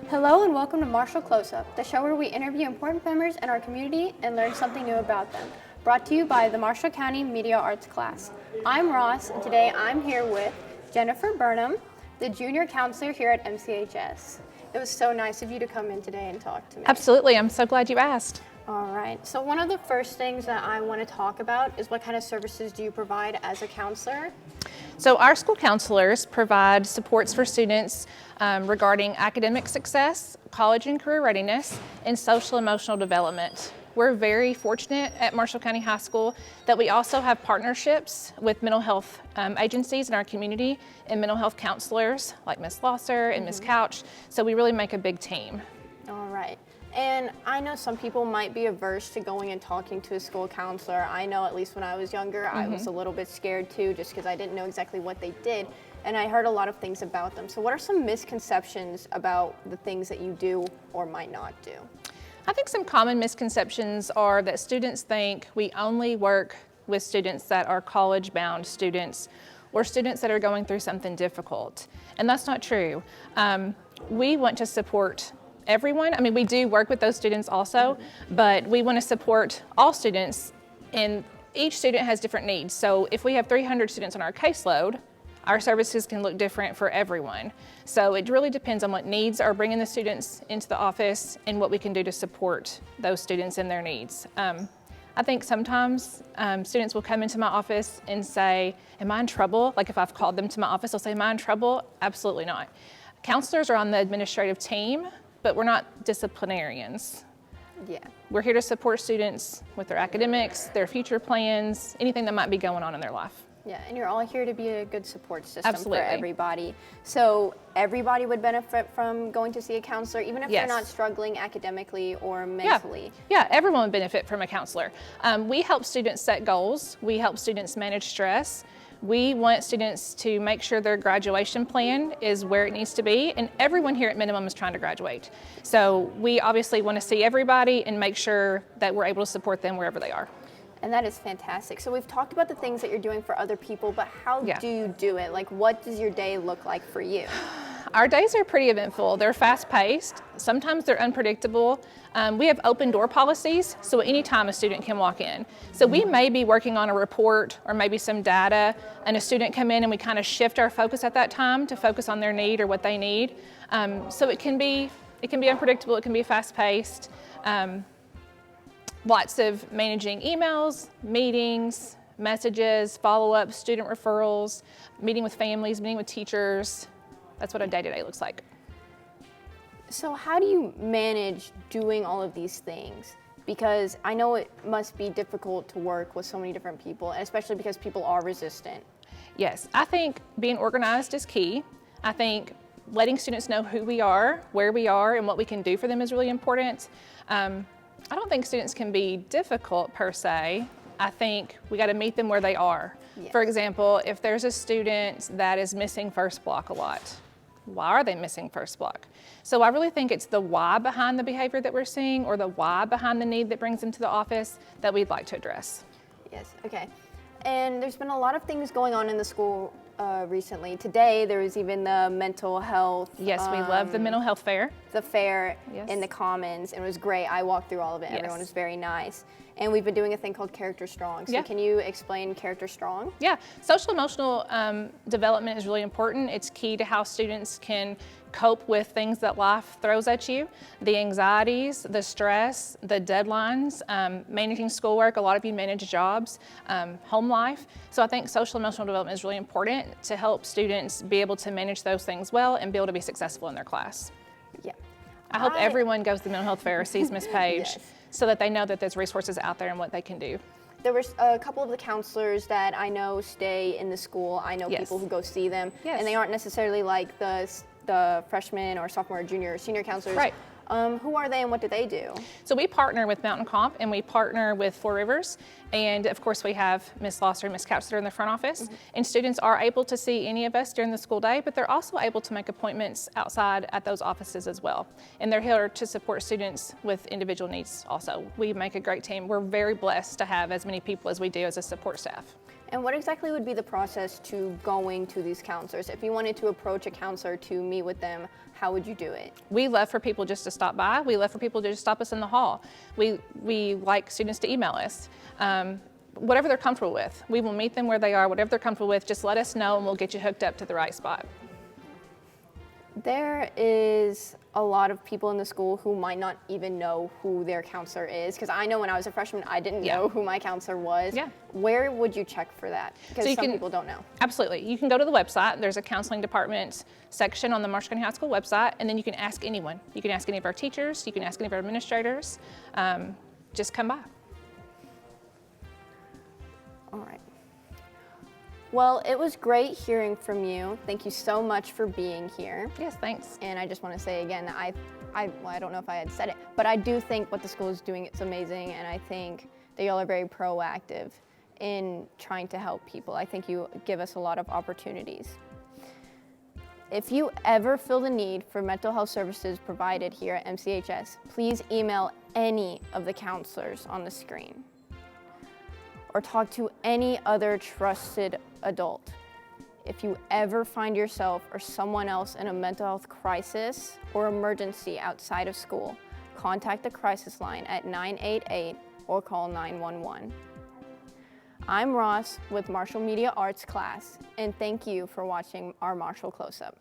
Hello and welcome to Marshall Close-Up, the show where we interview important members in our community and learn something new about them. Brought to you by the Marshall County Media Arts class. I'm Ross, and today I'm here with Jennifer Burnham, the junior counselor here at MCHS. It was so nice of you to come in today and talk to me. Absolutely, I'm so glad you asked. All right, so one of the first things that I want to talk about is what kind of services do you provide as a counselor? So our school counselors provide supports for students regarding academic success, college and career readiness, and social emotional development. We're very fortunate at Marshall County High School that we also have partnerships with mental health agencies in our community and mental health counselors like Ms. Losser and Ms. Couch, so we really make a big team. All right. And I know some people might be averse to going and talking to a school counselor. I know at least when I was younger, I was a little bit scared too, just because I didn't know exactly what they did. And I heard a lot of things about them. So what are some misconceptions about the things that you do or might not do? I think some common misconceptions are that students think we only work with students that are college-bound students or students that are going through something difficult. And that's not true. We want to support everyone. I mean, we do work with those students also, but we want to support all students, and each student has different needs. So if we have 300 students on our caseload, our services can look different for everyone. So it really depends on what needs are bringing the students into the office and what we can do to support those students and their needs. I think sometimes students will come into my office and say, am I in trouble? Like if I've called them to my office, they'll say, am I in trouble? Absolutely not. Counselors are on the administrative team, but we're not disciplinarians. Yeah. We're here to support students with their academics, their future plans, anything that might be going on in their life. Yeah, and you're all here to be a good support system Absolutely. for everybody. So everybody would benefit from going to see a counselor, even if Yes. they're not struggling academically or mentally. Yeah, everyone would benefit from a counselor. We help students set goals. We help students manage stress. We want students to make sure their graduation plan is where it needs to be, and everyone here at Minimum is trying to graduate. So we obviously want to see everybody and make sure that we're able to support them wherever they are. And that is fantastic. So we've talked about the things that you're doing for other people, but how do you do it? Like, what does your day look like for you? Our days are pretty eventful. They're fast-paced. Sometimes they're unpredictable. We have open door policies, so at any time a student can walk in. So we may be working on a report or maybe some data, and a student come in and we kind of shift our focus at that time to focus on their need or what they need. So it can be unpredictable. It can be fast-paced. Lots of managing emails, meetings, messages, follow-up, student referrals, meeting with families, meeting with teachers. That's what a day-to-day looks like. So how do you manage doing all of these things? Because I know it must be difficult to work with so many different people, and especially because people are resistant. Yes, I think being organized is key. I think letting students know who we are, where we are, and what we can do for them is really important. I don't think students can be difficult per se. I think we got to meet them where they are. Yes. For example, if there's a student that is missing first block a lot, why are they missing first block? So I really think it's the why behind the behavior that we're seeing, or the why behind the need that brings them to the office, that we'd like to address. Yes, okay. And there's been a lot of things going on in the school recently. Today, there was even the mental health. Yes, we love the mental health fair. The fair Yes. in the Commons. It was great. I walked through all of it. Yes. Everyone was very nice. And we've been doing a thing called Character Strong. So can you explain Character Strong? Yeah, social emotional development is really important. It's key to how students can cope with things that life throws at you. The anxieties, the stress, the deadlines, managing schoolwork. A lot of you manage jobs, home life. So I think social emotional development is really important to help students be able to manage those things well and be able to be successful in their class. Yeah. I hope everyone goes to the mental health fair or sees Ms. Page Yes. so that they know that there's resources out there and what they can do. There was a couple of the counselors that I know stay in the school. I know Yes. people who go see them. Yes. And they aren't necessarily like the freshman or sophomore, junior, or senior counselors. Right. Who are they and what do they do? So we partner with Mountain Comp and we partner with Four Rivers. And of course we have Ms. Losser and Ms. Couch that are in the front office. And students are able to see any of us during the school day, but they're also able to make appointments outside at those offices as well. And they're here to support students with individual needs also. We make a great team. We're very blessed to have as many people as we do as a support staff. And what exactly would be the process to going to these counselors? If you wanted to approach a counselor to meet with them, how would you do it? We love for people just to stop by. We love for people to just stop us in the hall. We like students to email us. Whatever they're comfortable with. We will meet them where they are, whatever they're comfortable with, just let us know and we'll get you hooked up to the right spot. There is a lot of people in the school who might not even know who their counselor is, because I know when I was a freshman, I didn't know who my counselor was. Yeah. Where would you check for that? Because some people don't know. Absolutely. You can go to the website. There's a counseling department section on the Marshall County High School website, and then you can ask anyone. You can ask any of our teachers. You can ask any of our administrators. Just come by. All right. Well, it was great hearing from you. Thank you so much for being here. Yes, thanks. And I just want to say again that I don't know if I had said it, but I do think what the school is doing is amazing, and I think that y'all are very proactive in trying to help people. I think you give us a lot of opportunities. If you ever feel the need for mental health services provided here at MCHS, please email any of the counselors on the screen, or talk to any other trusted adult. If you ever find yourself or someone else in a mental health crisis or emergency outside of school, contact the crisis line at 988 or call 911. I'm Ross with Marshall Media Arts class, and thank you for watching our Marshall Close-Up.